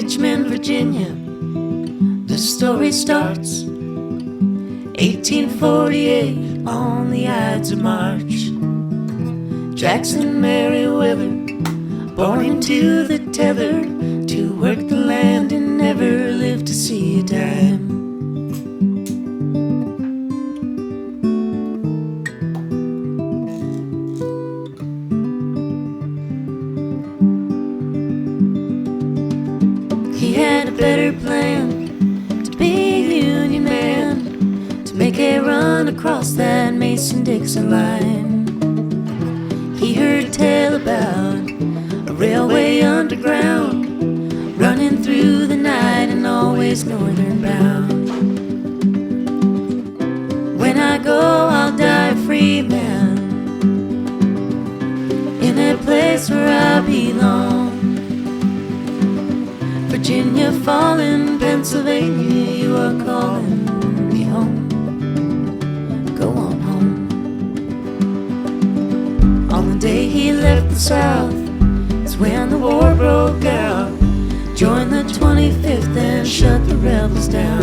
Richmond, Virginia, the story starts. 1848, on the Ides of March. Jackson Meriwether, born into the tether, to work the land and never live to see a dime. He had a better plan, to be a Union man, to make a run across that Mason-Dixon line. He heard tell about a railway underground, running through the night and always northern bound. When I go, I'll die a free man, in a place where I belong. Virginia falling, Pennsylvania, you are calling me home. Go on home. On the day he left the South is when the war broke out. Joined the 25th and shut the rebels down.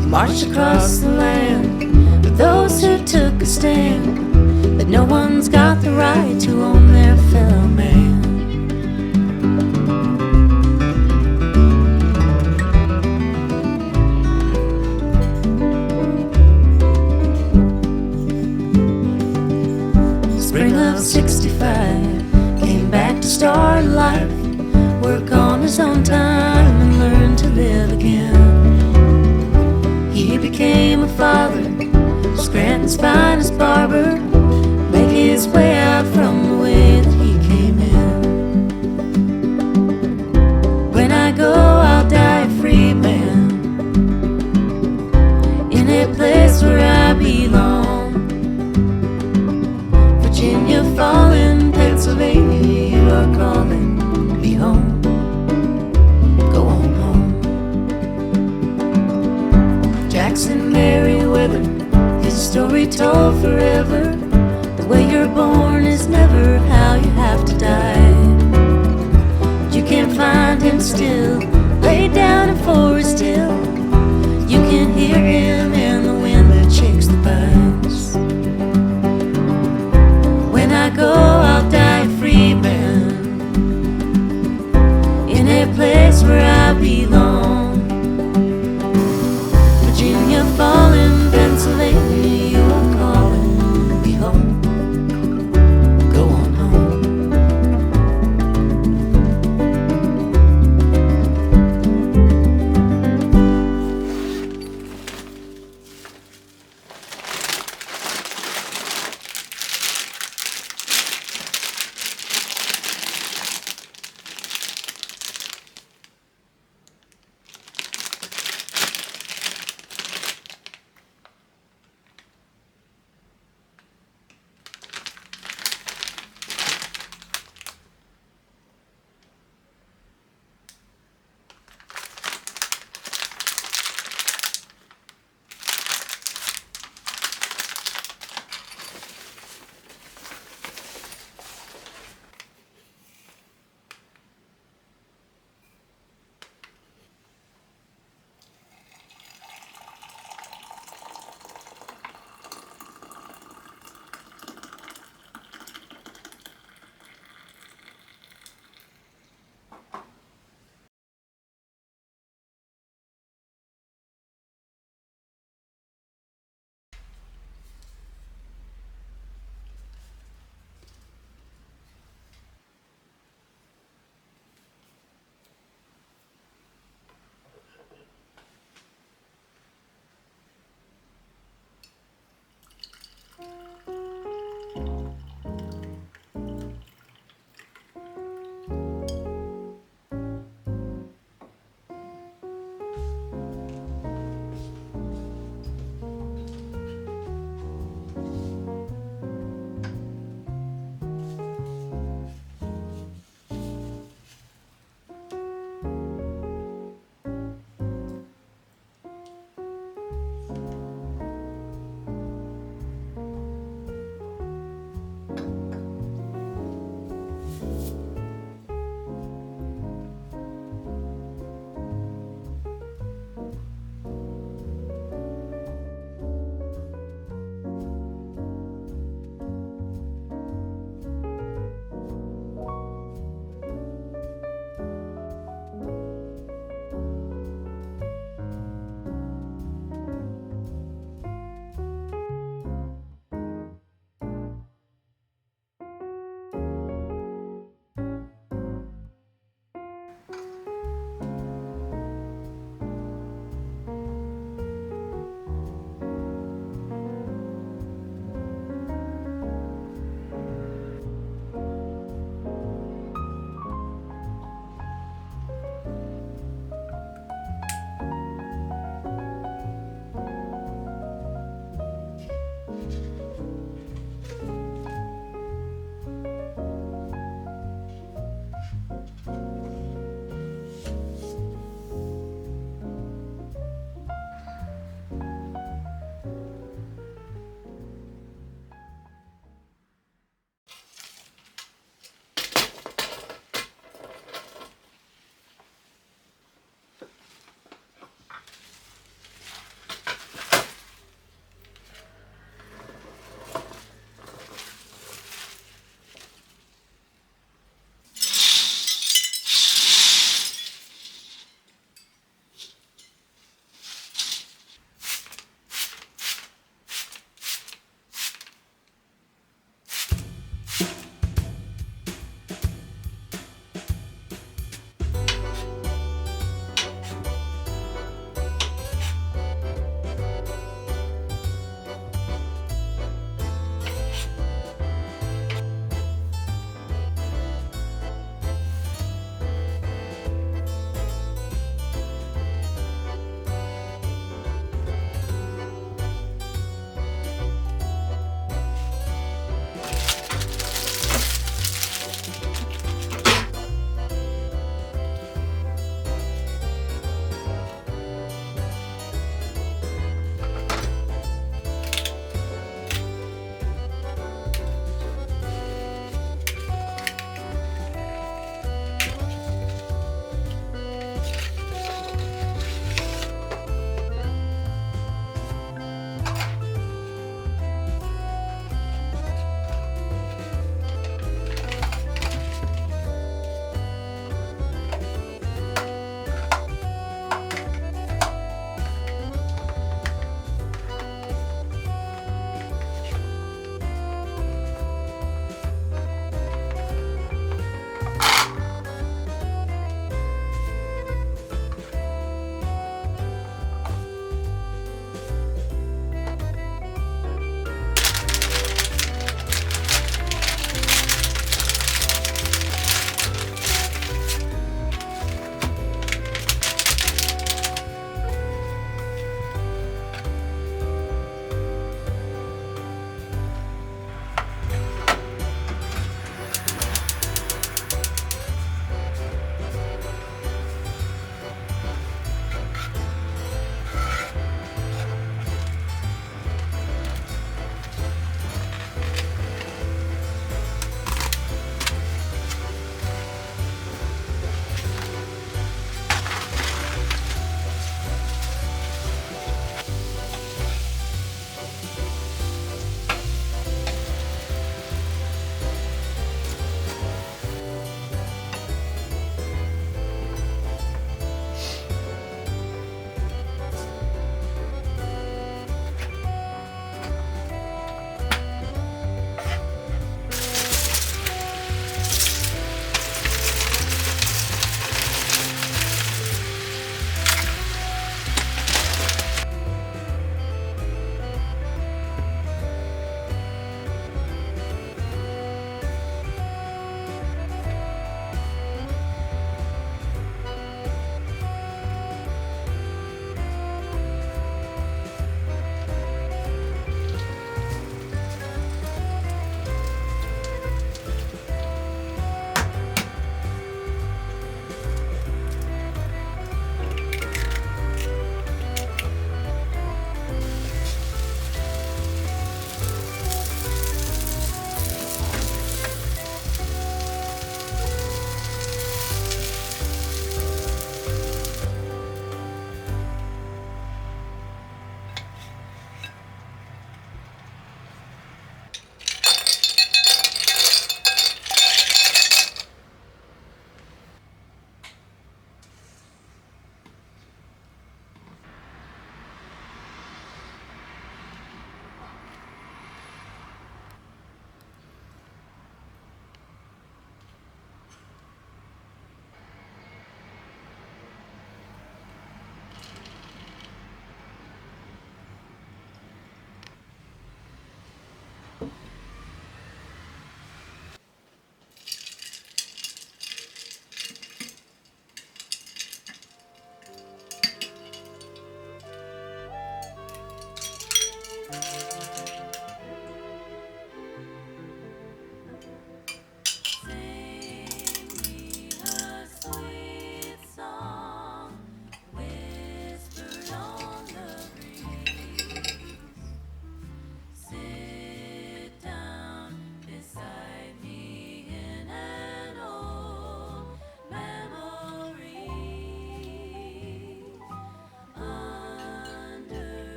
He marched across the land for those who took a stand, that no one's got the right to own their fellow man. Spring of '65, came back to start life, work on his own time and learn to live again. He became a father, Scranton's finest barber, make his way out from the way that he came in. When I go, I'll die a free man, in a place where I belong. Virginia falling, Pennsylvania, you are calling me home. Go on home. Jackson Meriwether, his story told forever. The way you're born is never how you have to die. You can find him still, laid down in Forest Hill. You can hear him in the wind that shakes the pines. When I go, I'll die a free man, in a place where I belong. Virginia falling, Pennsylvania, you are calling me home. Go on home.